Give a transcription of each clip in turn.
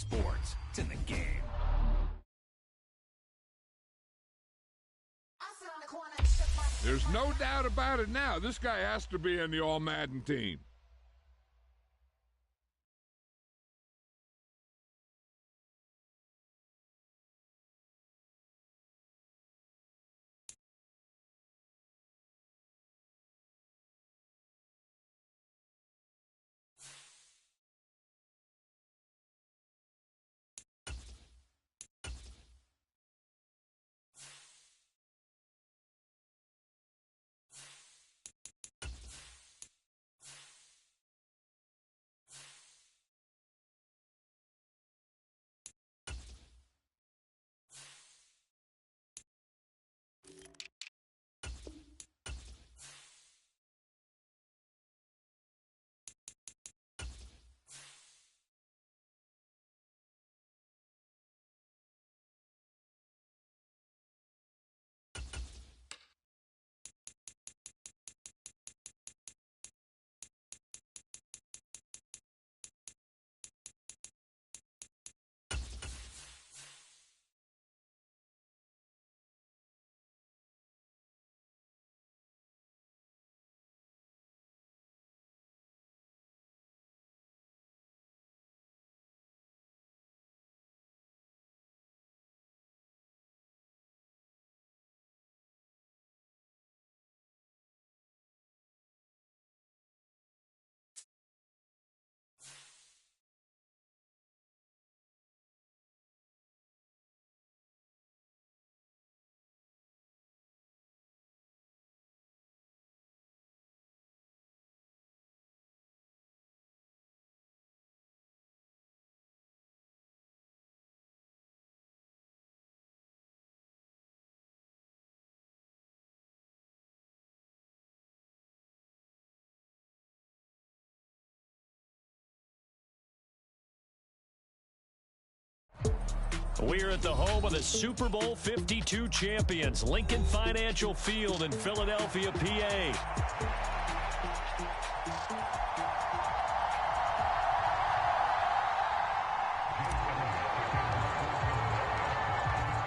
sports. It's in the game. There's no doubt about it now. This guy has to be in the All-Madden team. We're at the home of the Super Bowl 52 champions, Lincoln Financial Field in Philadelphia, PA.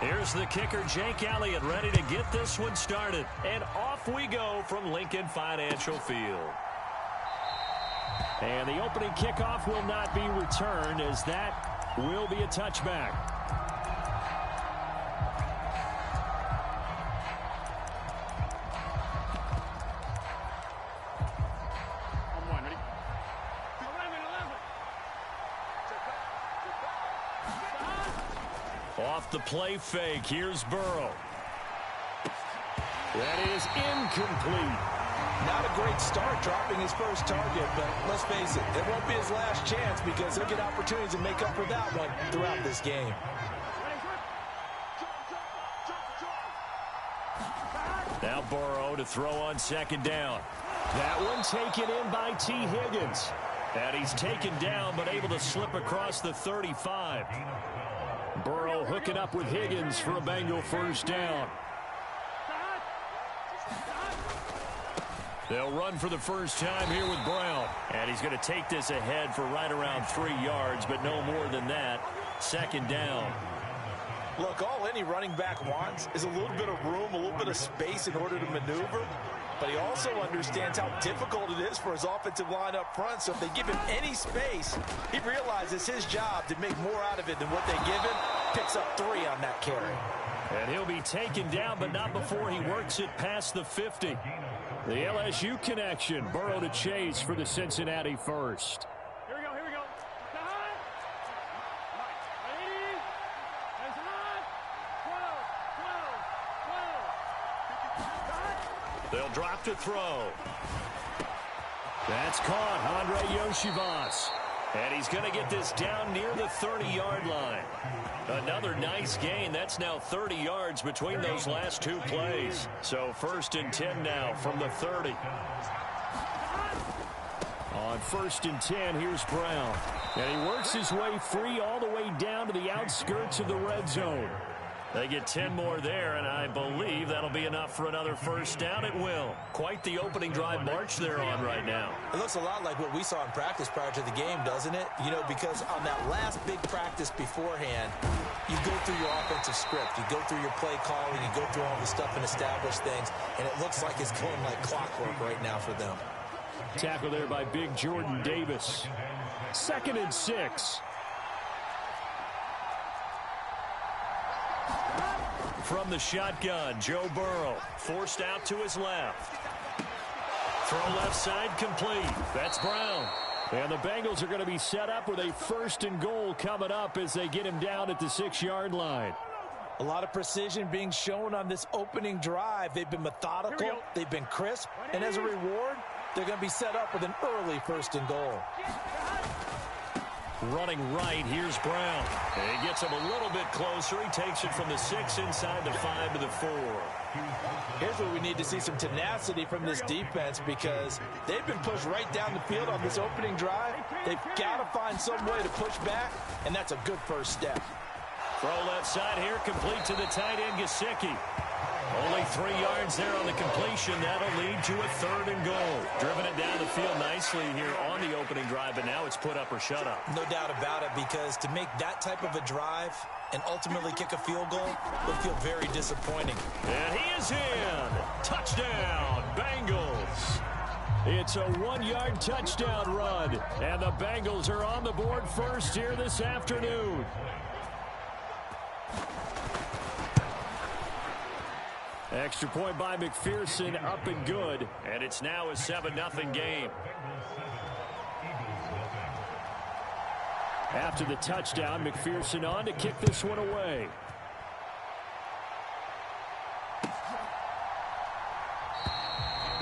Here's the kicker, Jake Elliott, ready to get this one started. And off we go from Lincoln Financial Field. And the opening kickoff will not be returned, as that will be a touchback. Off the play fake, here's Burrow. That is incomplete. Not a great start dropping his first target, but let's face it, it won't be his last chance because he'll get opportunities to make up for that one throughout this game. Now Burrow to throw on second down. That one taken in by T. Higgins. And he's taken down but able to slip across the 35. Burrow hooking up with Higgins for a Bengal first down. They'll run for the first time here with Brown. And he's going to take this ahead for right around 3 yards, but no more than that. Second down. Look, all any running back wants is a little bit of room, a little bit of space in order to maneuver. But he also understands how difficult it is for his offensive line up front. So if they give him any space, he realizes his job to make more out of it than what they give him. Picks up 3 on that carry. And he'll be taken down, but not before he works it past the 50. The LSU connection. Burrow to Chase for the Cincinnati first. Here we go, here we go. They'll drop to throw. That's caught, Andre Yoshivas. And he's going to get this down near the 30-yard line. Another nice gain. That's now 30 yards between those last 2 plays. So 1st and 10 now from the 30. On 1st and 10, here's Brown. And he works his way free all the way down to the outskirts of the red zone. They get 10 more there, and I believe that'll be enough for another first down. It will. Quite the opening drive march they're on right now. It looks a lot like what we saw in practice prior to the game, doesn't it? You know, because on that last big practice beforehand, you go through your offensive script. You go through your play calling. You go through all the stuff and establish things, and it looks like it's going like clockwork right now for them. Tackle there by big Jordan Davis. 2nd and 6. From the shotgun, Joe Burrow forced out to his left. Throw left side complete. That's Brown. And the Bengals are going to be set up with a 1st and goal coming up as they get him down at the 6-yard line. A lot of precision being shown on this opening drive. They've been methodical. They've been crisp. And as a reward, they're going to be set up with an early 1st and goal. Running right, here's Brown. And he gets him a little bit closer. He takes it from the 6 inside the 5 to the 4. Here's where we need to see some tenacity from this defense because they've been pushed right down the field on this opening drive. They've got to find some way to push back, and that's a good first step. Throw left side here, complete to the tight end, Gesicki. Only 3 yards there on the completion. That'll lead to a 3rd and goal. Driven it down the field nicely here on the opening drive, but now it's put up or shut up. No doubt about it, because to make that type of a drive and ultimately kick a field goal would feel very disappointing. And he is in. Touchdown, Bengals. It's a 1-yard touchdown run, and the Bengals are on the board first here this afternoon. Extra point by McPherson, up and good. And it's now a 7-0 game. After the touchdown, McPherson on to kick this one away.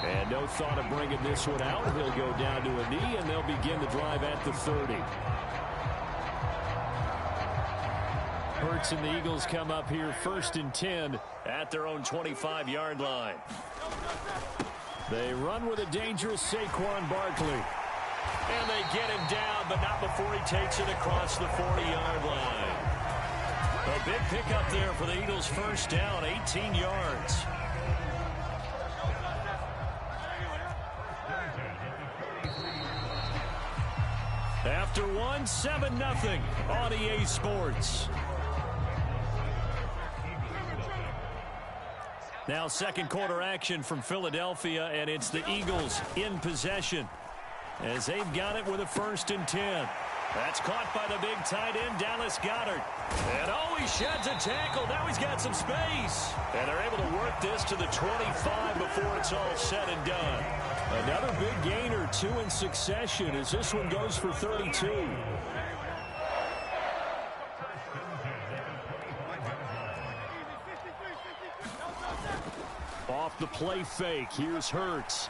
And no thought of bringing this one out. He'll go down to a knee, and they'll begin the drive at the 30. Hurts and the Eagles come up here 1st and 10 at their own 25-yard line. They run with a dangerous Saquon Barkley. And they get him down, but not before he takes it across the 40-yard line. A big pickup there for the Eagles' first down, 18 yards. After one, 7-0 on EA Sports. Now 2nd quarter action from Philadelphia, and it's the Eagles in possession as they've got it with a 1st and 10. That's caught by the big tight end, Dallas Goedert. And oh, he sheds a tackle. Now he's got some space. And they're able to work this to the 25 before it's all said and done. Another big gain or 2 in succession as this one goes for 32. Off the play fake, here's Hurts.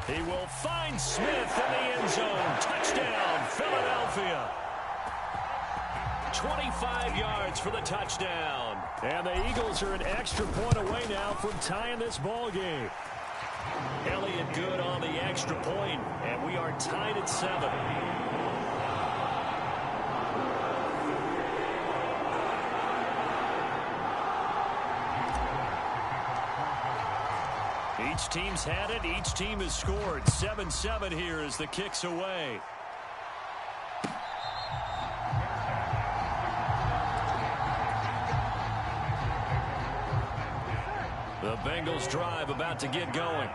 He will find Smith in the end zone. Touchdown, Philadelphia. 25 yards for the touchdown. And the Eagles are an extra point away now from tying this ball game. Elliott good on the extra point, and we are tied at 7. Each team's had it. Each team has scored. 7-7 here as the kick's away. The Bengals drive about to get going.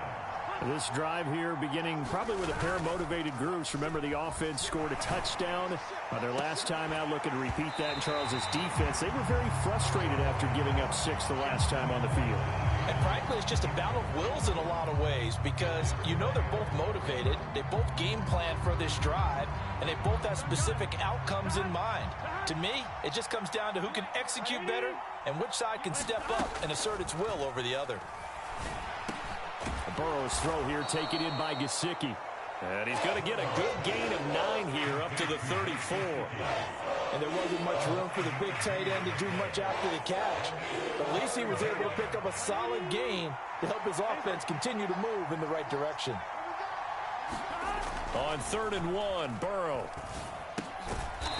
This drive here beginning probably with a pair of motivated groups. Remember, the offense scored a touchdown their last time out, looking to repeat that in Charles's defense. They were very frustrated after giving up 6 the last time on the field. And frankly, it's just a battle of wills in a lot of ways because you know they're both motivated. They both game plan for this drive, and they both have specific outcomes in mind. To me, it just comes down to who can execute better and which side can step up and assert its will over the other. Burrow's throw here taken in by Gesicki. And he's going to get a good gain of 9 here up to the 34. And there wasn't much room for the big tight end to do much after the catch. But at least he was able to pick up a solid gain to help his offense continue to move in the right direction. On 3rd and 1, Burrow.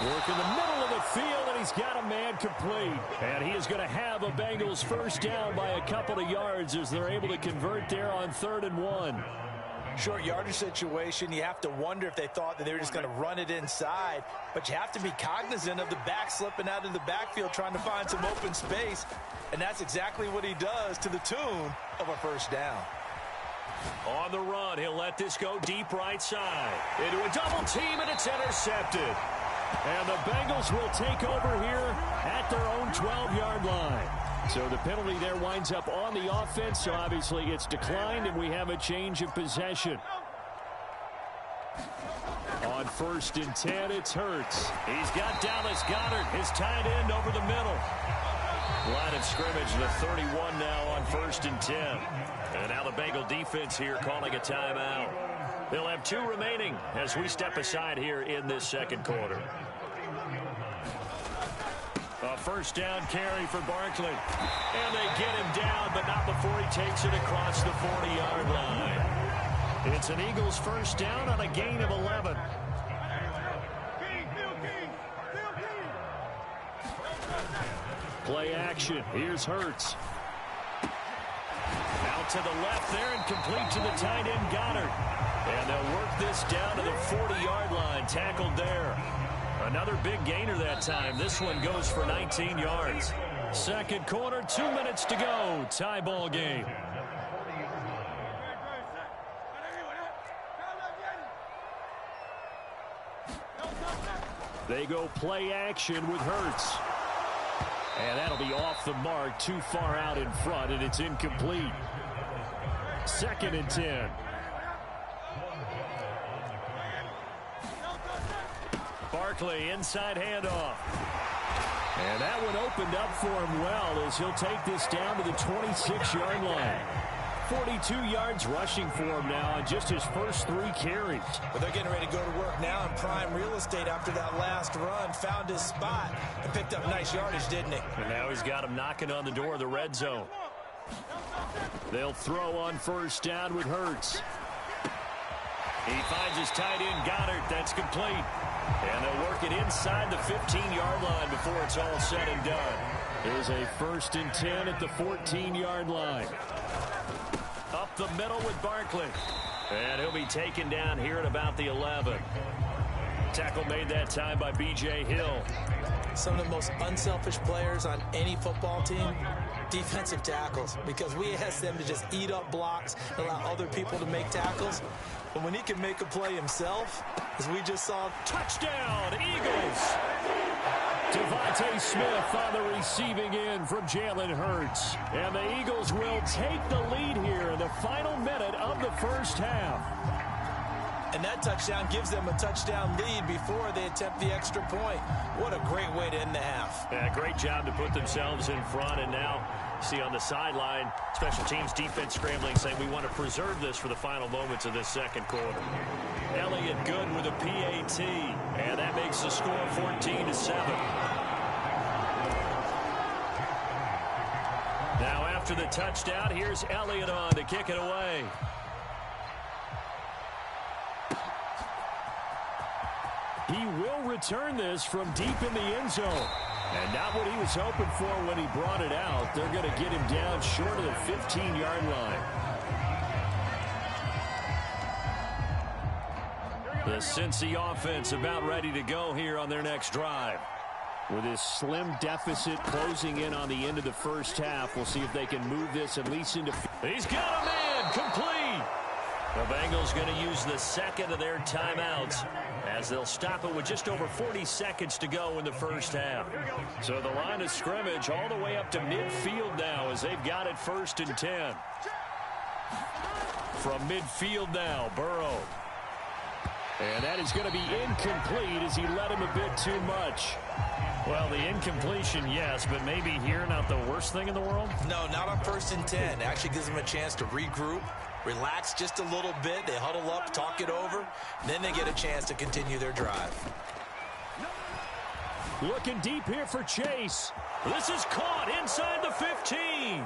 Work in the middle of the field, and he's got a man complete. And he is going to have a Bengals first down by a couple of yards as they're able to convert there on 3rd and 1. Short yardage situation, you have to wonder if they thought that they were just going to run it inside. But you have to be cognizant of the back slipping out of the backfield trying to find some open space. And that's exactly what he does to the tune of a first down. On the run, he'll let this go deep right side. Into a double team, and it's intercepted. And the Bengals will take over here at their own 12-yard line. So the penalty there winds up on the offense, so obviously it's declined, and we have a change of possession. On 1st and 10, it's Hurts. He's got Dallas Goedert, his tight end, over the middle. Line of scrimmage, the 31 now on 1st and 10. And now the Bengal defense here calling a timeout. They'll have 2 remaining as we step aside here in this second quarter. A first down carry for Barkley. And they get him down, but not before he takes it across the 40-yard line. It's an Eagles first down on a gain of 11. Play action. Here's Hurts. Out to the left there and complete to the tight end Goddard. And they'll work this down to the 40-yard line. Tackled there. Another big gainer that time. This one goes for 19 yards. Second quarter, 2 minutes to go. Tie ball game. They go play action with Hurts. And that'll be off the mark, too far out in front, and it's incomplete. 2nd and 10. Barkley, inside handoff. And that one opened up for him well as he'll take this down to the 26-yard line. 42 yards rushing for him now on just his first 3 carries. But they're getting ready to go to work now in prime real estate after that last run. Found his spot and picked up nice yardage, didn't he? And now he's got him knocking on the door of the red zone. They'll throw on first down with Hurts. He finds his tight end Goddard. That's complete. And they'll work it inside the 15-yard line before it's all said and done. There's a 1st and 10 at the 14-yard line. Up the middle with Barkley. And he'll be taken down here at about the 11. Tackle made that time by B.J. Hill. Some of the most unselfish players on any football team, defensive tackles, because we ask them to just eat up blocks and allow other people to make tackles. But when he can make a play himself, as we just saw, touchdown, Eagles! Devontae Smith on the receiving end from Jalen Hurts. And the Eagles will take the lead here in the final minute of the first half. And that touchdown gives them a touchdown lead before they attempt the extra point. What a great way to end the half. Yeah, great job to put themselves in front. And now, see on the sideline, special teams defense scrambling, saying we want to preserve this for the final moments of this second quarter. Elliott good with a PAT. And that makes the score 14-7. Now after the touchdown, here's Elliott on to kick it away. He will return this from deep in the end zone. And not what he was hoping for when he brought it out. They're going to get him down short of the 15-yard line. The Cincy offense about ready to go here on their next drive. With his slim deficit closing in on the end of the first half, we'll see if they can move this at least into... He's got him in! Complete! The Bengals going to use the second of their timeouts as they'll stop it with just over 40 seconds to go in the first half. So the line of scrimmage all the way up to midfield now as they've got it 1st and 10. From midfield now, Burrow. And that is going to be incomplete as he led him a bit too much. Well, the incompletion, yes, but maybe here not the worst thing in the world? No, not on 1st and 10. It actually gives them a chance to regroup, relax just a little bit. They huddle up, talk it over, then they get a chance to continue their drive. Looking deep here for Chase. This is caught inside the 15.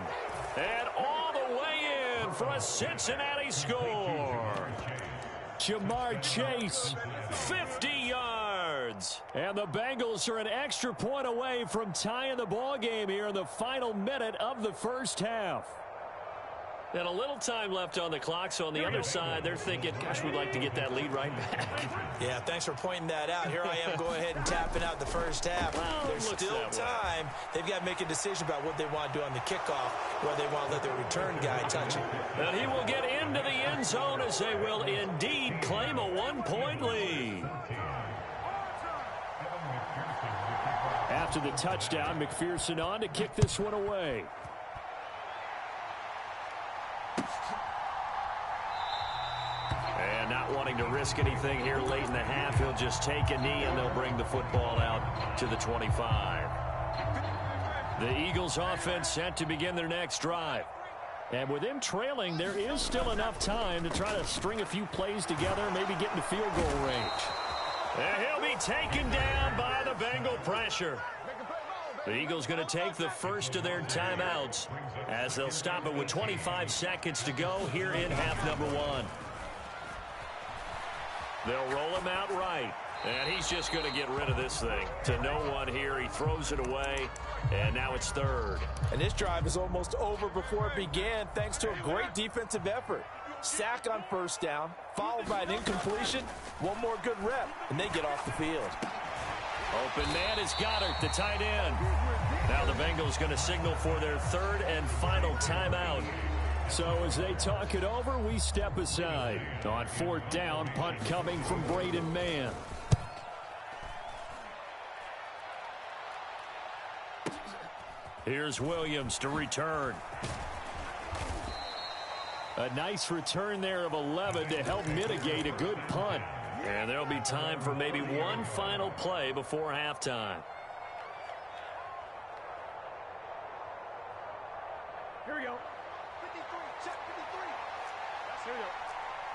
And all the way in for a Cincinnati score. Jamar Chase, 50 yards. leads. And the Bengals are an extra point away from tying the ball game here in the final minute of the first half. And a little time left on the clock, so on the other side, they're thinking, gosh, we'd like to get that lead right back. Yeah, thanks for pointing that out. Here I am, go ahead and tapping out the first half. Well, there's still time. They've got to make a decision about what they want to do on the kickoff, whether they want to let their return guy touch it. And he will get into the end zone as they will indeed claim a one-point lead. After the touchdown, McPherson on to kick this one away. And not wanting to risk anything here late in the half, he'll just take a knee and they'll bring the football out to the 25. The Eagles offense set to begin their next drive. And with them trailing, there is still enough time to try to string a few plays together, maybe get into field goal range. And he'll be taken down by the Bengal pressure. The Eagles going to take the first of their timeouts as they'll stop it with 25 seconds to go here in half number one. They'll roll him out right. And he's just going to get rid of this thing. To no one here. He throws it away. And now it's third. And this drive is almost over before it began thanks to a great defensive effort. Sack on first down, followed by an incompletion. One more good rep, and they get off the field. Open man is Goddard, the tight end. Now the Bengals going to signal for their third and final timeout. So as they talk it over, we step aside. On fourth down, punt coming from Braden Mann. Here's Williams to return. A nice return there of 11 to help mitigate a good punt. And there'll be time for maybe one final play before halftime. Here we go. 53, check 53. Here we go.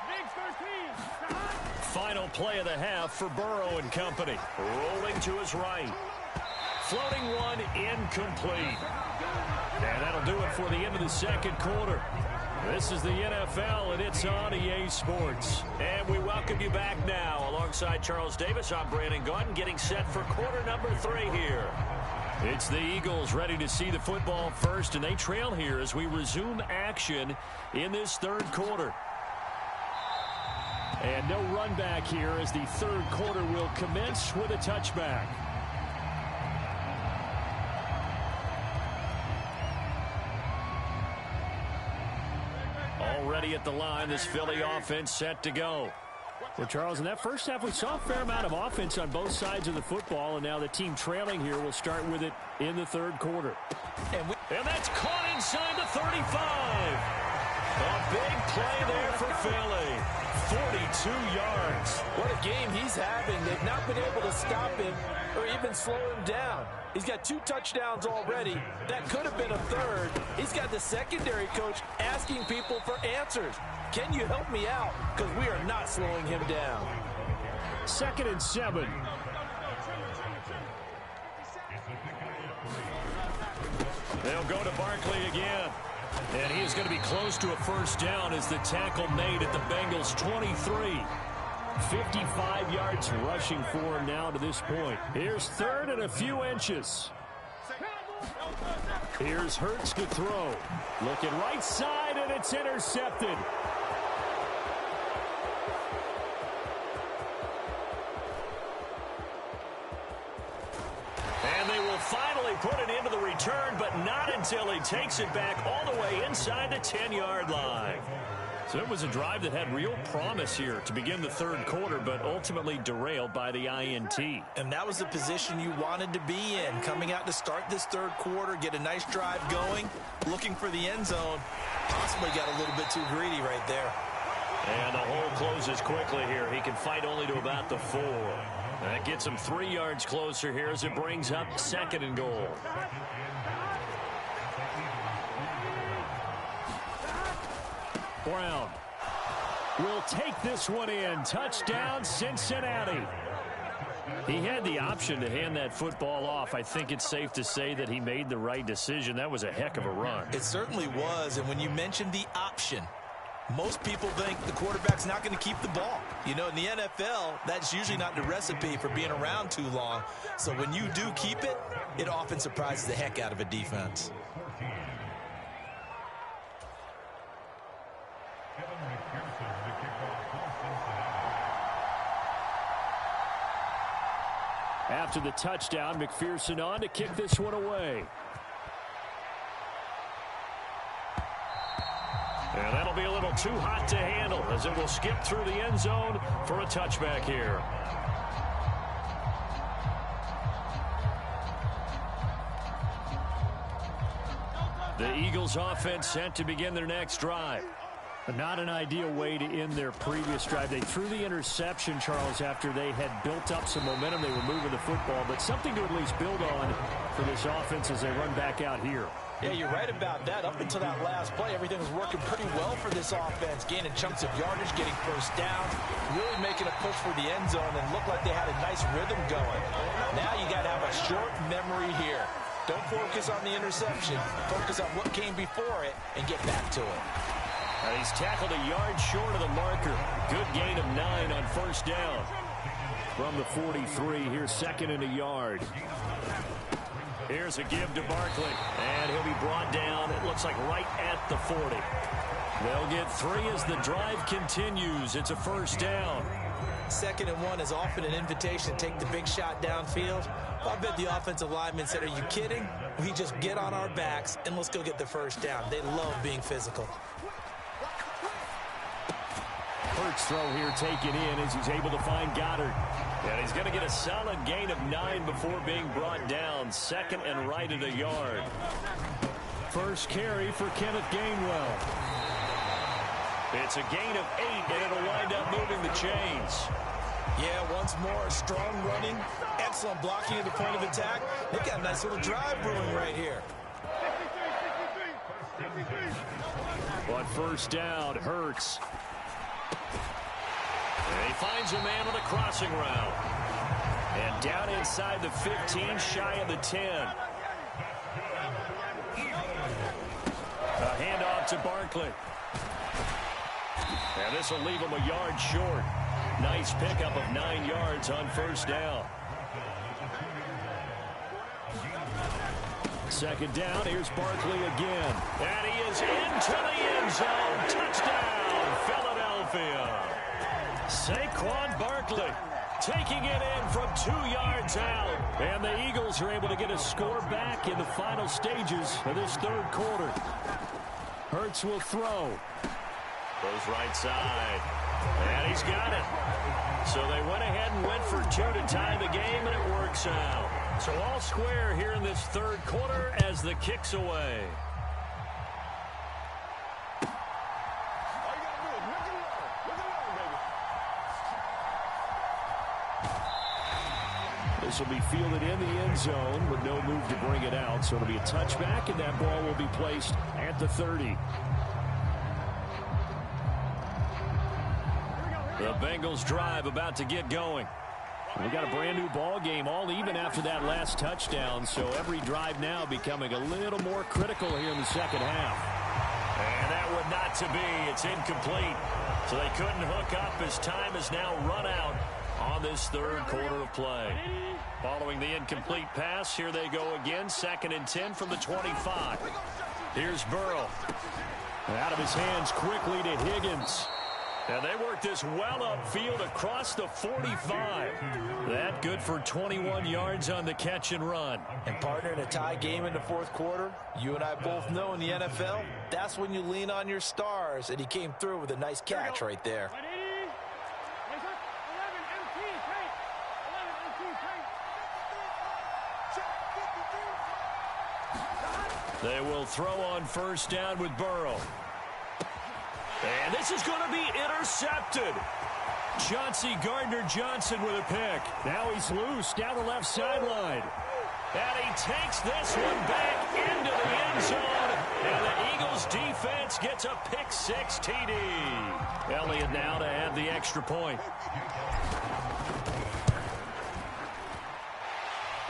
Biggs first team. Final play of the half for Burrow and company. Rolling to his right. Floating one incomplete. And that'll do it for the end of the second quarter. This is the NFL, and it's on EA Sports. And we welcome you back now. Alongside Charles Davis, I'm Brandon Gordon, getting set for quarter number 3 here. It's the Eagles ready to see the football first, and they trail here as we resume action in this third quarter. And no run back here as the third quarter will commence with a touchback. Already at the line, this Philly offense set to go. Well, Charles, in that first half, we saw a fair amount of offense on both sides of the football, and now the team trailing here will start with it in the third quarter. And that's caught inside the 35. A big play there for Philly. 42 yards. What a game he's having. They've not been able to stop him or even slow him down. He's got 2 touchdowns already. That could have been a third. He's got the secondary coach asking people for answers. Can you help me out? Because we are not slowing him down. 2nd and 7. They'll go to Barkley again. And he is going to be close to a first down as the tackle made at the Bengals 23. 55 yards rushing for him now to this point. Here's third and a few inches. Here's Hurts to throw. Looking right side, and it's intercepted. And they will finally put it into the return, but not until he takes it back all the way inside the 10-yard line. So it was a drive that had real promise here to begin the third quarter, but ultimately derailed by the INT. And that was the position you wanted to be in, coming out to start this third quarter, get a nice drive going, looking for the end zone. Possibly got a little bit too greedy right there. And the hole closes quickly here. He can fight only to about the 4. That gets him 3 yards closer here as it brings up 2nd and goal. Brown will take this one in. Touchdown, Cincinnati. He had the option to hand that football off. I think it's safe to say that he made the right decision. That was a heck of a run. It certainly was. And when you mentioned the option, Most people think the quarterback's not going to keep the ball. You know, in the NFL, that's usually not the recipe for being around too long. So when you do keep it, it often surprises the heck out of a defense. After the touchdown, McPherson on to kick this one away. And that'll be a little too hot to handle as it will skip through the end zone for a touchback here. The Eagles offense set to begin their next drive. Not an ideal way to end their previous drive. They threw the interception, Charles, after they had built up some momentum. They were moving the football, but something to at least build on for this offense as they run back out here. Yeah, you're right about that. Up until that last play, everything was working pretty well for this offense, gaining chunks of yardage, getting first down, really making a push for the end zone, and looked like they had a nice rhythm going. Now you got to have a short memory here. Don't focus on the interception. Focus on what came before it and get back to it. And he's tackled a yard short of the marker. Good gain of 9 on first down. From the 43, here's second and a yard. Here's a give to Barkley, and he'll be brought down, it looks like right at the 40. They'll get 3 as the drive continues. It's a first down. 2nd and 1 is often an invitation to take the big shot downfield. I bet the offensive lineman said, are you kidding? We just get on our backs and let's go get the first down. They love being physical. Hurts throw here taken in as he's able to find Goddard. And he's going to get a solid gain of 9 before being brought down. 2nd and right at a yard. First carry for Kenneth Gainwell. It's a gain of 8, and it'll wind up moving the chains. Yeah, once more, strong running, excellent blocking at the point of attack. They got a nice little drive brewing right here. On first down, Hurts. And he finds a man on a crossing route. And down inside the 15, shy of the 10. A handoff to Barkley. And this will leave him a yard short. Nice pickup of 9 yards on first down. Second down, here's Barkley again. And he is into the end zone. Touchdown, Philadelphia. Saquon Barkley taking it in from 2 yards out. And the Eagles are able to get a score back in the final stages of this third quarter. Hurts will throw. Goes right side. And he's got it. So they went ahead and went for 2 to tie the game, and it works out. So all square here in this third quarter as the kick's away. This will be fielded in the end zone with no move to bring it out. So it'll be a touchback, and that ball will be placed at the 30. The Bengals drive about to get going. We got a brand new ball game, all even after that last touchdown. So every drive now becoming a little more critical here in the second half. And that would not to be. It's incomplete. So they couldn't hook up as time is now run out on this third quarter of play. Following the incomplete pass, here they go again. 2nd and 10 from the 25. Here's Burrow. Out of his hands quickly to Higgins. And they work this well upfield across the 45. That good for 21 yards on the catch and run. And partner, in a tie game in the fourth quarter, you and I both know in the NFL, that's when you lean on your stars. And he came through with a nice catch right there. They will throw on first down with Burrow. And this is going to be intercepted. Chauncey Gardner-Johnson with a pick. Now he's loose down the left sideline. And he takes this one back into the end zone. And the Eagles defense gets a pick-6 TD. Elliott now to add the extra point.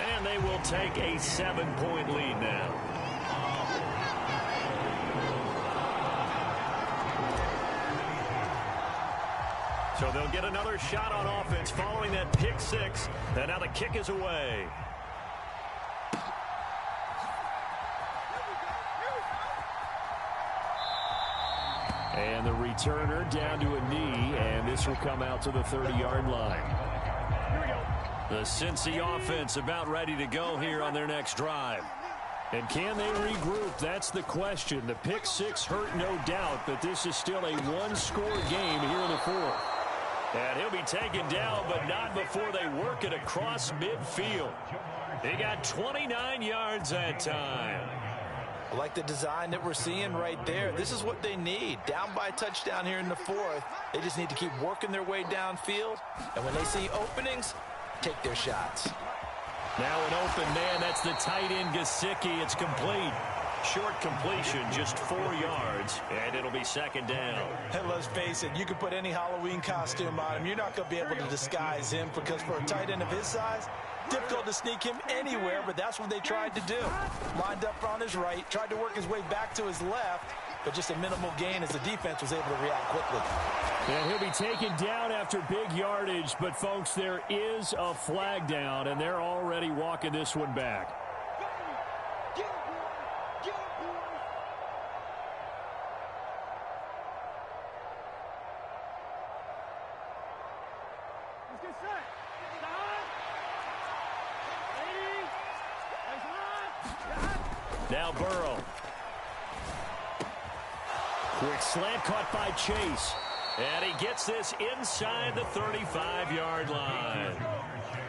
And they will take a 7-point lead now. So they'll get another shot on offense following that pick six. And now the kick is away. And the returner down to a knee, and this will come out to the 30-yard line. The Cincy offense about ready to go here on their next drive. And can they regroup? That's the question. The pick six hurt, no doubt, but this is still a one-score game here in the fourth. And he'll be taken down, but not before they work it across midfield. They got 29 yards that time. I like the design that we're seeing right there. This is what they need. Down by a touchdown here in the fourth. They just need to keep working their way downfield. And when they see openings, take their shots. Now an open man. That's the tight end, Gesicki. It's complete. Short completion, just 4 yards, and it'll be second down. And let's face it, you can put any Halloween costume on him. You're not going to be able to disguise him because for a tight end of his size, difficult to sneak him anywhere, but that's what they tried to do. Lined up on his right, tried to work his way back to his left, but just a minimal gain as the defense was able to react quickly. And he'll be taken down after big yardage, but folks, there is a flag down, and they're already walking this one back. Now Burrow. Quick slant caught by Chase. And he gets this inside the 35-yard line.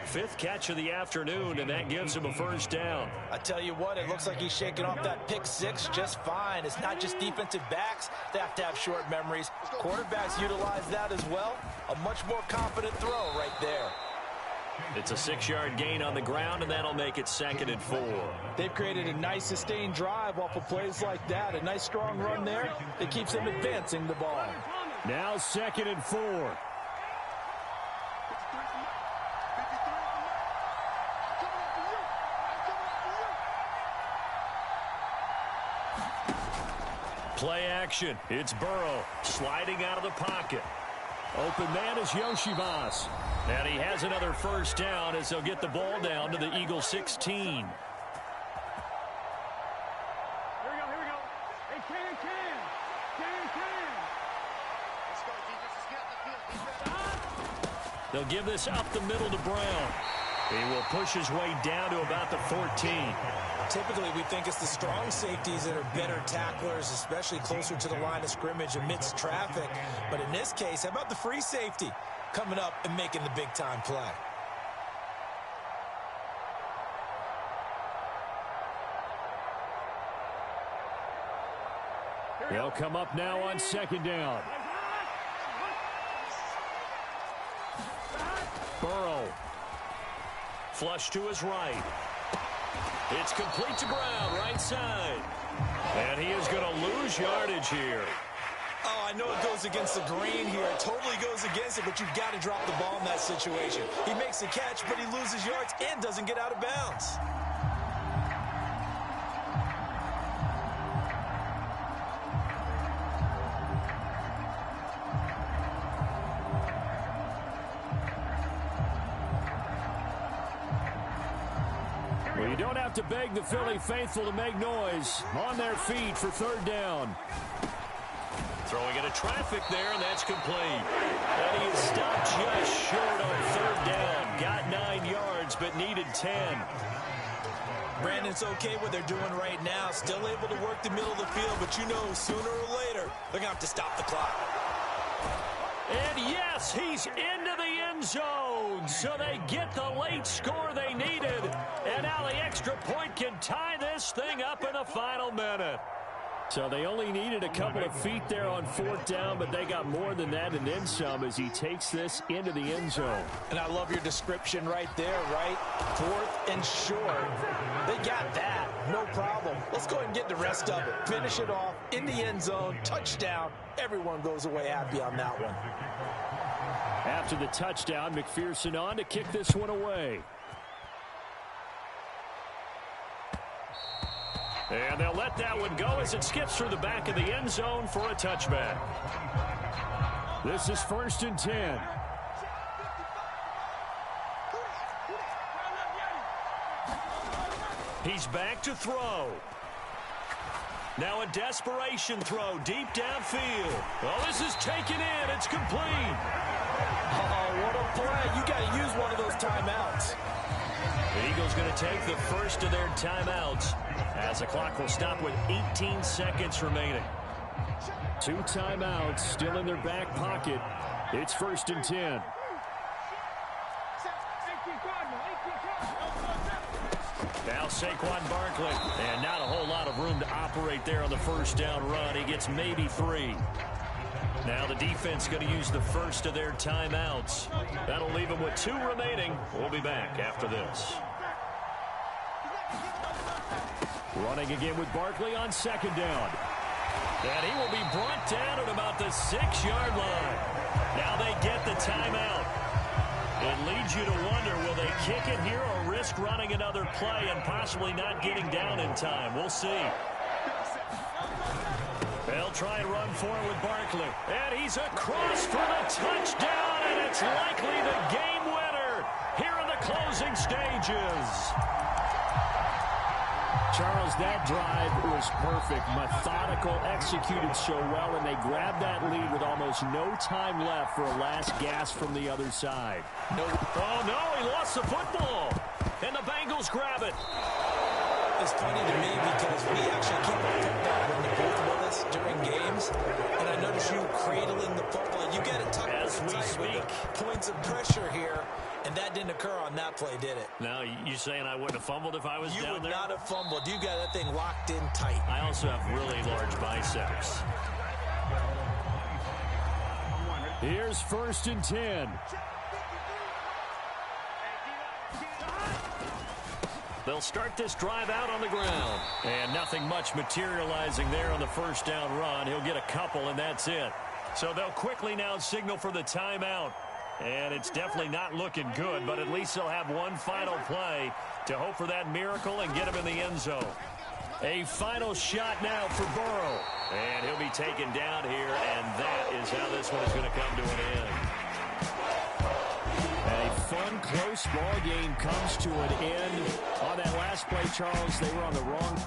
Fifth catch of the afternoon, and that gives him a first down. I tell you what, it looks like he's shaking off that pick six just fine. It's not just defensive backs. They have to have short memories. Quarterbacks utilize that as well. A much more confident throw right there. It's a 6-yard gain on the ground, and that'll make it 2nd and 4. They've created a nice sustained drive off of plays like that. A nice strong run there that keeps them advancing the ball. Now 2nd and 4. Play action. It's Burrow sliding out of the pocket. Open man is Yoshivas. And he has another first down as they'll get the ball down to the Eagle 16. Here we go. Hey, can. They'll give this up the middle to Brown. He will push his way down to about the 14. Typically, we think it's the strong safeties that are better tacklers, especially closer to the line of scrimmage amidst traffic. But in this case, how about the free safety coming up and making the big-time play? They'll come up now on 2nd down. Burrow. Flush to his right. It's complete to Brown, right side. And he is going to lose yardage here. Oh, I know it goes against the grain here. It totally goes against it, but you've got to drop the ball in that situation. He makes the catch, but he loses yards and doesn't get out of bounds. Well, you don't have to beg the Philly faithful to make noise. On their feet for 3rd down. Throwing into traffic there, and that's complete. And he is stopped just short on 3rd down. Got 9 yards, but needed 10. Brandon, it's okay what they're doing right now. Still able to work the middle of the field, but you know sooner or later they're going to have to stop the clock. And yes, he's into the end zone. So they get the late score they needed. And now the extra point can tie this thing up in the final minute. So they only needed a couple of feet there on 4th down, but they got more than that and then some as he takes this into the end zone. And I love your description right there, right? 4th and short. They got that. No problem. Let's go ahead and get the rest of it. Finish it off in the end zone. Touchdown. Everyone goes away happy on that one. After the touchdown, McPherson on to kick this one away. And they'll let that one go as it skips through the back of the end zone for a touchback. This is 1st and 10. He's back to throw. Now a desperation throw deep downfield. Oh, this is taken in. It's complete. Oh, what a play. You got to use one of those timeouts. The Eagles going to take the first of their timeouts as the clock will stop with 18 seconds remaining. 2 timeouts still in their back pocket. It's 1st and 10. Now Saquon Barkley, and not a whole lot of room to operate there on the first down run. He gets maybe 3. Now the defense going to use the first of their timeouts. That'll leave them with 2 remaining. We'll be back after this. Running again with Barkley on 2nd down. And he will be brought down at about the 6-yard line. Now they get the timeout. It leads you to wonder, will they kick it here or risk running another play and possibly not getting down in time? We'll see. They'll try and run for it with Barkley. And he's across for the touchdown, and it's likely the game winner here in the closing stages. Charles, that drive was perfect. Methodical, executed so well, and they grabbed that lead with almost no time left for a last gasp from the other side. No. Oh, no, he lost the football. And the Bengals grab it. It's funny to me because we actually keep a football in the booth with us during games, and I notice you cradling the football. You get it tucked as we tight speak. With the points of pressure here, and that didn't occur on that play, did it? No, you saying I wouldn't have fumbled if I was down there? You would not have fumbled. You got that thing locked in tight. I also have really large biceps. Here's 1st and 10. They'll start this drive out on the ground. And nothing much materializing there on the first down run. He'll get a couple, and that's it. So they'll quickly now signal for the timeout. And it's definitely not looking good, but at least they'll have one final play to hope for that miracle and get him in the end zone. A final shot now for Burrow. And he'll be taken down here, and that is how this one is going to come to an end. A fun, close ball game comes to an end. On that last play, Charles, they were on the wrong